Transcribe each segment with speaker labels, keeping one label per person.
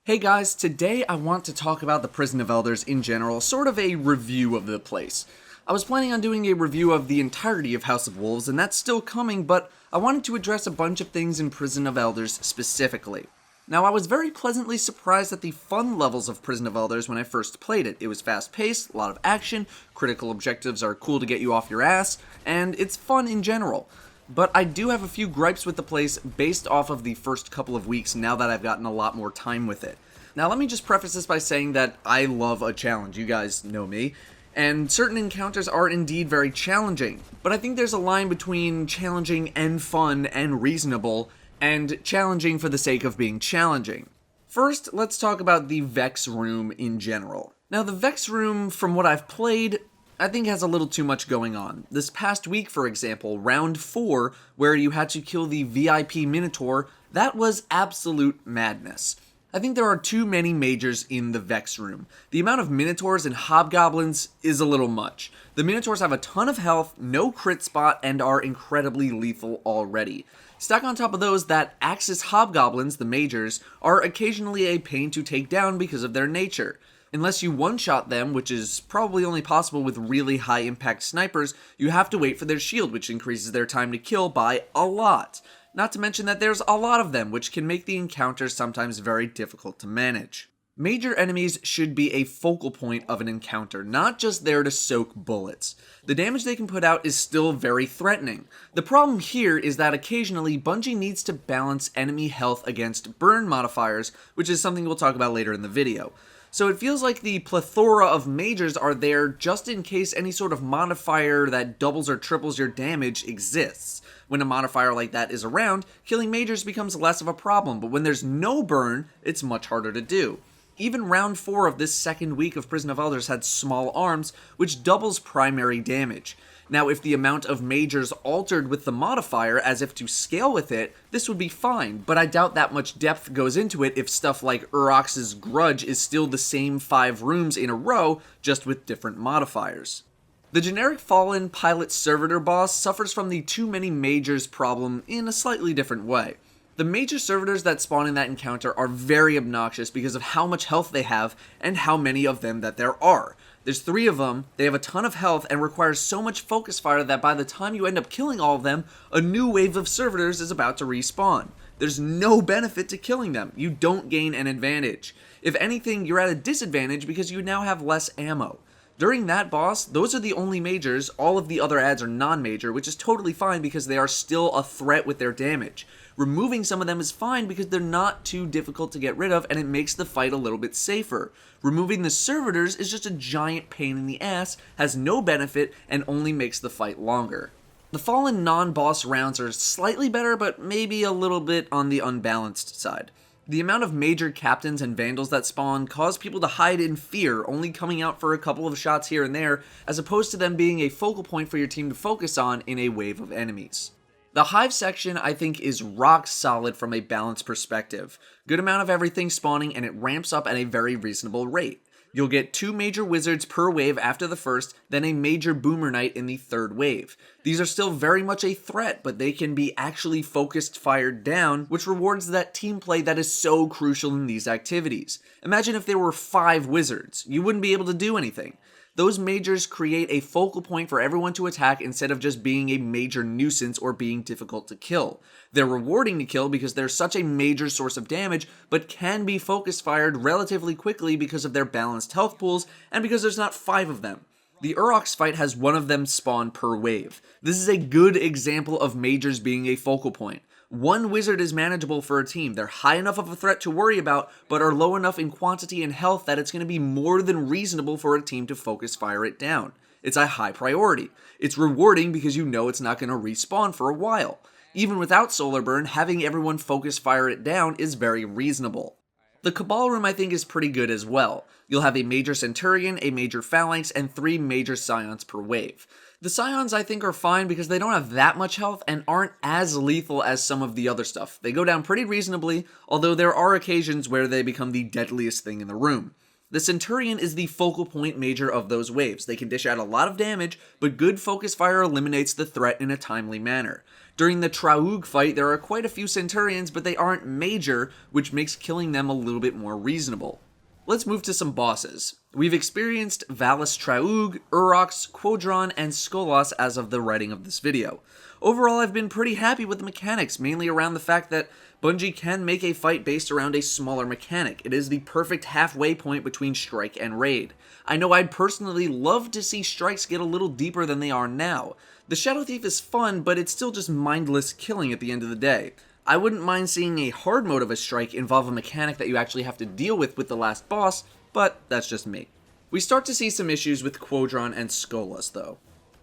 Speaker 1: Hey guys, today I want to talk about the Prison of Elders in general, sort of a review of the place. I was planning on doing a review of the entirety of House of Wolves, and that's still coming, but I wanted to address a bunch of things in Prison of Elders specifically. Now, I was very pleasantly surprised at the fun levels of Prison of Elders when I first played it. It was fast-paced, a lot of action, critical objectives are cool to get you off your ass, and it's fun in general. But I do have a few gripes with the place based off of the first couple of weeks now that I've gotten a lot more time with it. Now let me just preface this by saying that I love a challenge, you guys know me, and certain encounters are indeed very challenging, but I think there's a line between challenging and fun and reasonable, and challenging for the sake of being challenging. First, let's talk about the Vex room in general. Now the Vex room, from what I've played, I think has a little too much going on. This past week, for example, round 4, where you had to kill the VIP Minotaur, that was absolute madness. I think there are too many majors in the Vex room. The amount of Minotaurs and Hobgoblins is a little much. The Minotaurs have a ton of health, no crit spot, and are incredibly lethal already. Stack on top of those that Axis Hobgoblins, the majors, are occasionally a pain to take down because of their nature. Unless you one-shot them, which is probably only possible with really high-impact snipers, you have to wait for their shield, which increases their time to kill by a lot. Not to mention that there's a lot of them, which can make the encounters sometimes very difficult to manage. Major enemies should be a focal point of an encounter, not just there to soak bullets. The damage they can put out is still very threatening. The problem here is that occasionally Bungie needs to balance enemy health against burn modifiers, which is something we'll talk about later in the video. So it feels like the plethora of majors are there just in case any sort of modifier that doubles or triples your damage exists. When a modifier like that is around, killing majors becomes less of a problem, but when there's no burn, it's much harder to do. Even round 4 of this second week of Prison of Elders had small arms, which doubles primary damage. Now, if the amount of majors altered with the modifier as if to scale with it, this would be fine, but I doubt that much depth goes into it if stuff like Urox's Grudge is still the same 5 rooms in a row, just with different modifiers. The generic Fallen Pilot Servitor boss suffers from the too many majors problem in a slightly different way. The major servitors that spawn in that encounter are very obnoxious because of how much health they have and how many of them that there are. There's 3 of them, they have a ton of health and require so much focus fire that by the time you end up killing all of them, a new wave of servitors is about to respawn. There's no benefit to killing them, you don't gain an advantage. If anything, you're at a disadvantage because you now have less ammo. During that boss, those are the only majors, all of the other adds are non-major, which is totally fine because they are still a threat with their damage. Removing some of them is fine because they're not too difficult to get rid of and it makes the fight a little bit safer. Removing the servitors is just a giant pain in the ass, has no benefit, and only makes the fight longer. The Fallen non-boss rounds are slightly better, but maybe a little bit on the unbalanced side. The amount of major captains and vandals that spawn cause people to hide in fear, only coming out for a couple of shots here and there, as opposed to them being a focal point for your team to focus on in a wave of enemies. The Hive section, I think, is rock solid from a balance perspective. Good amount of everything spawning, and it ramps up at a very reasonable rate. You'll get 2 major wizards per wave after the first, then a major boomer knight in the 3rd wave. These are still very much a threat, but they can be actually focused fired down, which rewards that team play that is so crucial in these activities. Imagine if there were 5 wizards. You wouldn't be able to do anything. Those majors create a focal point for everyone to attack instead of just being a major nuisance or being difficult to kill. They're rewarding to kill because they're such a major source of damage, but can be focus fired relatively quickly because of their balanced health pools and because there's not 5 of them. The Urox fight has 1 of them spawn per wave. This is a good example of majors being a focal point. 1 wizard is manageable for a team. They're high enough of a threat to worry about, but are low enough in quantity and health that it's going to be more than reasonable for a team to focus fire it down. It's a high priority. It's rewarding because you know it's not going to respawn for a while. Even without solar burn, having everyone focus fire it down is very reasonable. The Cabal room I think is pretty good as well. You'll have a major Centurion, a major Phalanx, and 3 major Scions per wave. The Scions I think are fine because they don't have that much health and aren't as lethal as some of the other stuff. They go down pretty reasonably, although there are occasions where they become the deadliest thing in the room. The Centurion is the focal point major of those waves. They can dish out a lot of damage, but good focus fire eliminates the threat in a timely manner. During the Traug fight, there are quite a few Centurions, but they aren't major, which makes killing them a little bit more reasonable. Let's move to some bosses. We've experienced Valis Traug, Urox, Qudron, and Skolas as of the writing of this video. Overall, I've been pretty happy with the mechanics, mainly around the fact that Bungie can make a fight based around a smaller mechanic. It is the perfect halfway point between Strike and Raid. I know I'd personally love to see Strikes get a little deeper than they are now. The Shadow Thief is fun, but it's still just mindless killing at the end of the day. I wouldn't mind seeing a hard mode of a strike involve a mechanic that you actually have to deal with the last boss, but that's just me. We start to see some issues with Qudron and Skolas though.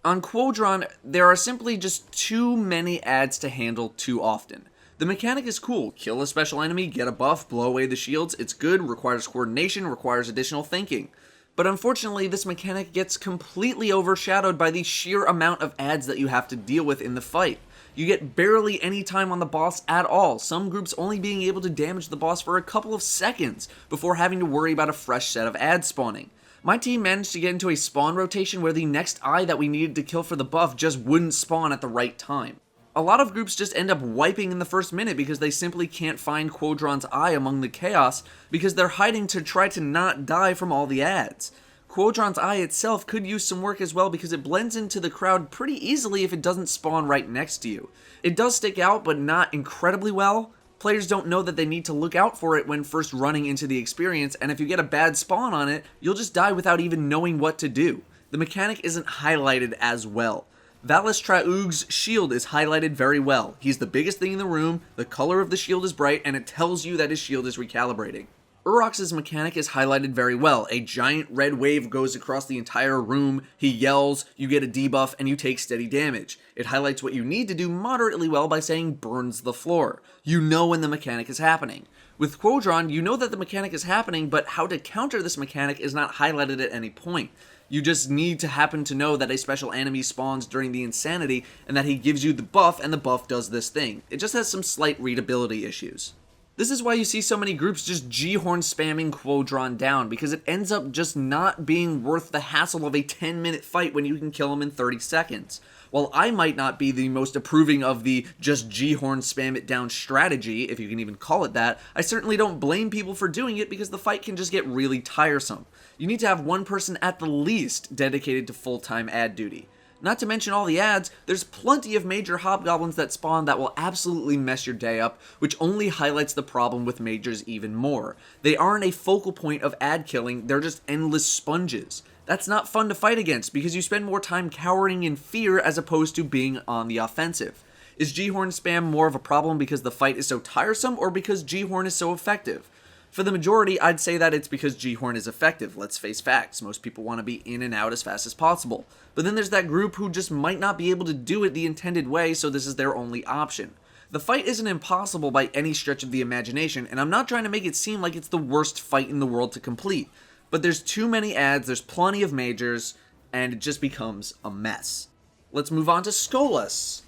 Speaker 1: On Qudron, there are simply just too many adds to handle too often. The mechanic is cool, kill a special enemy, get a buff, blow away the shields, it's good, requires coordination, requires additional thinking. But unfortunately, this mechanic gets completely overshadowed by the sheer amount of adds that you have to deal with in the fight. You get barely any time on the boss at all, some groups only being able to damage the boss for a couple of seconds before having to worry about a fresh set of adds spawning. My team managed to get into a spawn rotation where the next eye that we needed to kill for the buff just wouldn't spawn at the right time. A lot of groups just end up wiping in the first minute because they simply can't find Qudron's eye among the chaos because they're hiding to try to not die from all the adds. Qudron's eye itself could use some work as well because it blends into the crowd pretty easily if it doesn't spawn right next to you. It does stick out, but not incredibly well. Players don't know that they need to look out for it when first running into the experience, and if you get a bad spawn on it, you'll just die without even knowing what to do. The mechanic isn't highlighted as well. Valis Traug's shield is highlighted very well. He's the biggest thing in the room, the color of the shield is bright, and it tells you that his shield is recalibrating. Urox's mechanic is highlighted very well. A giant red wave goes across the entire room, he yells, you get a debuff, and you take steady damage. It highlights what you need to do moderately well by saying burns the floor. You know when the mechanic is happening. With Qudron, you know that the mechanic is happening, but how to counter this mechanic is not highlighted at any point. You just need to happen to know that a special enemy spawns during the insanity, and that he gives you the buff, and the buff does this thing. It just has some slight readability issues. This is why you see so many groups just G-horn spamming Qudron down, because it ends up just not being worth the hassle of a 10-minute fight when you can kill him in 30 seconds. While I might not be the most approving of the just G-horn spam it down strategy, if you can even call it that, I certainly don't blame people for doing it because the fight can just get really tiresome. You need to have one person at the least dedicated to full-time ad duty. Not to mention all the adds, there's plenty of major hobgoblins that spawn that will absolutely mess your day up, which only highlights the problem with majors even more. They aren't a focal point of ad killing, they're just endless sponges. That's not fun to fight against because you spend more time cowering in fear as opposed to being on the offensive. Is G-horn spam more of a problem because the fight is so tiresome or because G-horn is so effective? For the majority, I'd say that it's because G-horn is effective, let's face facts. Most people want to be in and out as fast as possible. But then there's that group who just might not be able to do it the intended way, so this is their only option. The fight isn't impossible by any stretch of the imagination, and I'm not trying to make it seem like it's the worst fight in the world to complete. But there's too many adds, there's plenty of majors, and it just becomes a mess. Let's move on to Skolas.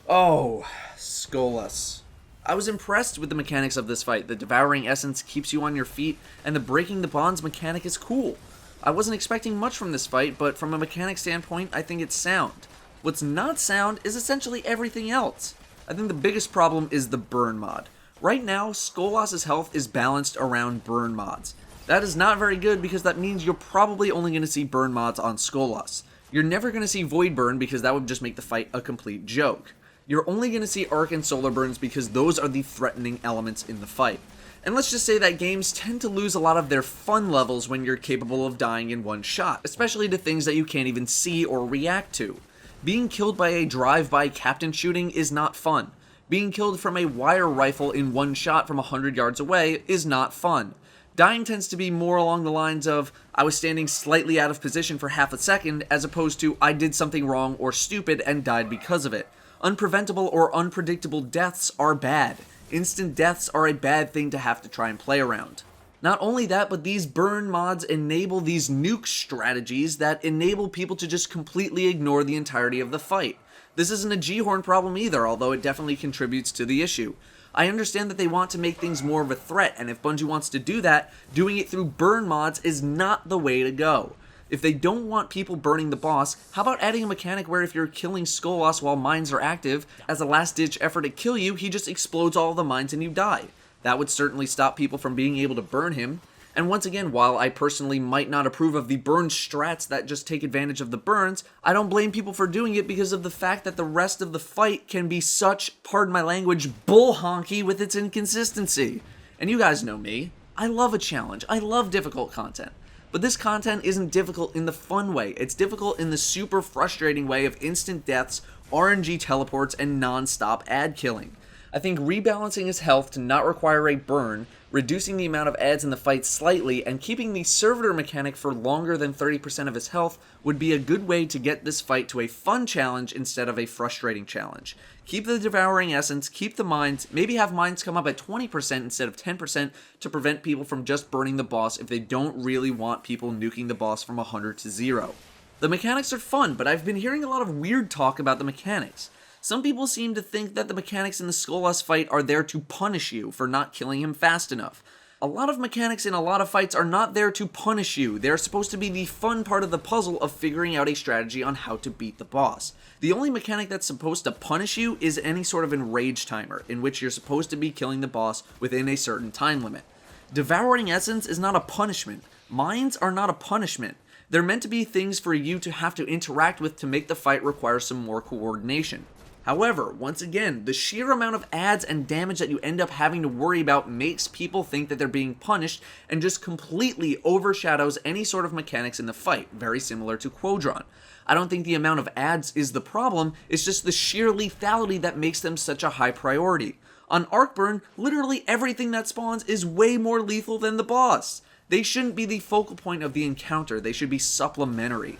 Speaker 1: Oh, Skolas. I was impressed with the mechanics of this fight. The Devouring Essence keeps you on your feet, and the Breaking the Bonds mechanic is cool. I wasn't expecting much from this fight, but from a mechanic standpoint, I think it's sound. What's not sound is essentially everything else. I think the biggest problem is the burn mod. Right now, Skolas' health is balanced around burn mods. That is not very good because that means you're probably only going to see burn mods on Skolas. You're never going to see Void Burn because that would just make the fight a complete joke. You're only going to see Arc and Solar Burns because those are the threatening elements in the fight. And let's just say that games tend to lose a lot of their fun levels when you're capable of dying in one shot, especially to things that you can't even see or react to. Being killed by a drive-by captain shooting is not fun. Being killed from a wire rifle in one shot from 100 yards away is not fun. Dying tends to be more along the lines of, I was standing slightly out of position for half a second, as opposed to, I did something wrong or stupid and died because of it. Unpreventable or unpredictable deaths are bad. Instant deaths are a bad thing to have to try and play around. Not only that, but these burn mods enable these nuke strategies that enable people to just completely ignore the entirety of the fight. This isn't a G-horn problem either, although it definitely contributes to the issue. I understand that they want to make things more of a threat, and if Bungie wants to do that, doing it through burn mods is not the way to go. If they don't want people burning the boss, how about adding a mechanic where if you're killing Skolas while mines are active, as a last-ditch effort to kill you, he just explodes all the mines and you die. That would certainly stop people from being able to burn him. And once again, while I personally might not approve of the burn strats that just take advantage of the burns, I don't blame people for doing it because of the fact that the rest of the fight can be such, pardon my language, bull honky with its inconsistency. And you guys know me. I love a challenge. I love difficult content. But this content isn't difficult in the fun way. It's difficult in the super frustrating way of instant deaths, RNG teleports, and non-stop ad killing. I think rebalancing his health to not require a burn, reducing the amount of ads in the fight slightly, and keeping the servitor mechanic for longer than 30% of his health would be a good way to get this fight to a fun challenge instead of a frustrating challenge. Keep the devouring essence, keep the mines, maybe have mines come up at 20% instead of 10% to prevent people from just burning the boss if they don't really want people nuking the boss from 100 to 0. The mechanics are fun, but I've been hearing a lot of weird talk about the mechanics. Some people seem to think that the mechanics in the Skolas fight are there to punish you for not killing him fast enough. A lot of mechanics in a lot of fights are not there to punish you. They're supposed to be the fun part of the puzzle of figuring out a strategy on how to beat the boss. The only mechanic that's supposed to punish you is any sort of enrage timer, in which you're supposed to be killing the boss within a certain time limit. Devouring Essence is not a punishment. Mines are not a punishment. They're meant to be things for you to have to interact with to make the fight require some more coordination. However, once again, the sheer amount of ads and damage that you end up having to worry about makes people think that they're being punished and just completely overshadows any sort of mechanics in the fight, very similar to Qudron. I don't think the amount of ads is the problem, it's just the sheer lethality that makes them such a high priority. On Arcburn, literally everything that spawns is way more lethal than the boss. They shouldn't be the focal point of the encounter, they should be supplementary.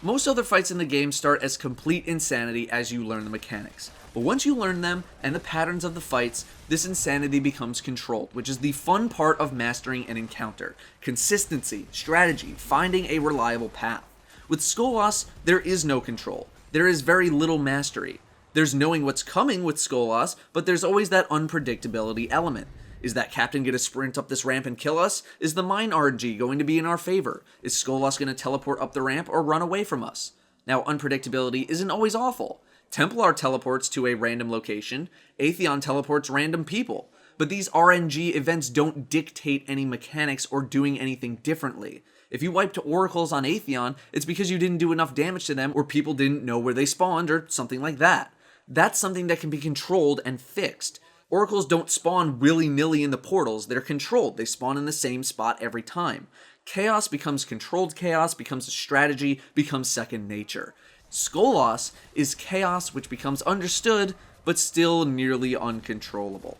Speaker 1: Most other fights in the game start as complete insanity as you learn the mechanics, but once you learn them and the patterns of the fights, this insanity becomes controlled, which is the fun part of mastering an encounter. Consistency, strategy, finding a reliable path. With Skolas, there is no control. There is very little mastery. There's knowing what's coming with Skolas, but there's always that unpredictability element. Is that captain going to sprint up this ramp and kill us? Is the mine RNG going to be in our favor? Is Skolas going to teleport up the ramp or run away from us? Now, unpredictability isn't always awful. Templar teleports to a random location, Atheon teleports random people, but these RNG events don't dictate any mechanics or doing anything differently. If you wiped oracles on Atheon, it's because you didn't do enough damage to them or people didn't know where they spawned or something like that. That's something that can be controlled and fixed. Oracles don't spawn willy-nilly in the portals, they're controlled, they spawn in the same spot every time. Chaos becomes controlled chaos, becomes a strategy, becomes second nature. Skolas is chaos which becomes understood, but still nearly uncontrollable.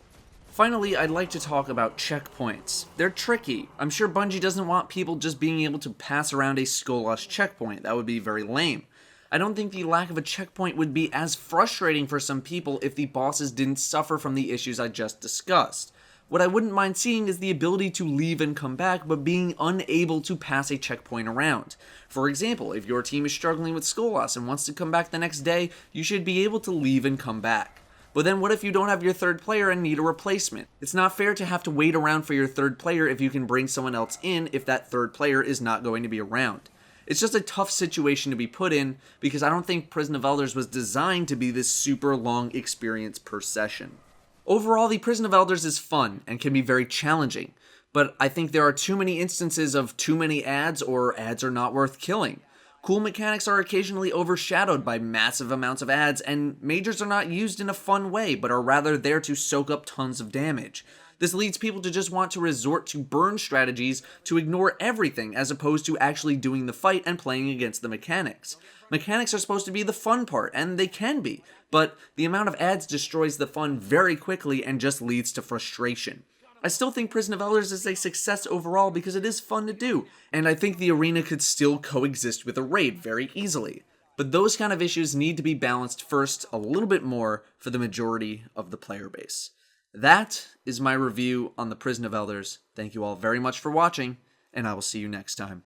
Speaker 1: Finally, I'd like to talk about checkpoints. They're tricky. I'm sure Bungie doesn't want people just being able to pass around a Skolas checkpoint, that would be very lame. I don't think the lack of a checkpoint would be as frustrating for some people if the bosses didn't suffer from the issues I just discussed. What I wouldn't mind seeing is the ability to leave and come back, but being unable to pass a checkpoint around. For example, if your team is struggling with Skolas and wants to come back the next day, you should be able to leave and come back. But then what if you don't have your third player and need a replacement? It's not fair to have to wait around for your third player if you can bring someone else in if that third player is not going to be around. It's just a tough situation to be put in because I don't think Prison of Elders was designed to be this super long experience per session. Overall, the Prison of Elders is fun and can be very challenging, but I think there are too many instances of too many ads or ads are not worth killing. Cool mechanics are occasionally overshadowed by massive amounts of ads, and majors are not used in a fun way, but are rather there to soak up tons of damage. This leads people to just want to resort to burn strategies to ignore everything as opposed to actually doing the fight and playing against the mechanics. Mechanics are supposed to be the fun part, and they can be, but the amount of ads destroys the fun very quickly and just leads to frustration. I still think Prison of Elders is a success overall because it is fun to do, and I think the arena could still coexist with a raid very easily. But those kind of issues need to be balanced first a little bit more for the majority of the player base. That is my review on the Prison of Elders. Thank you all very much for watching, and I will see you next time.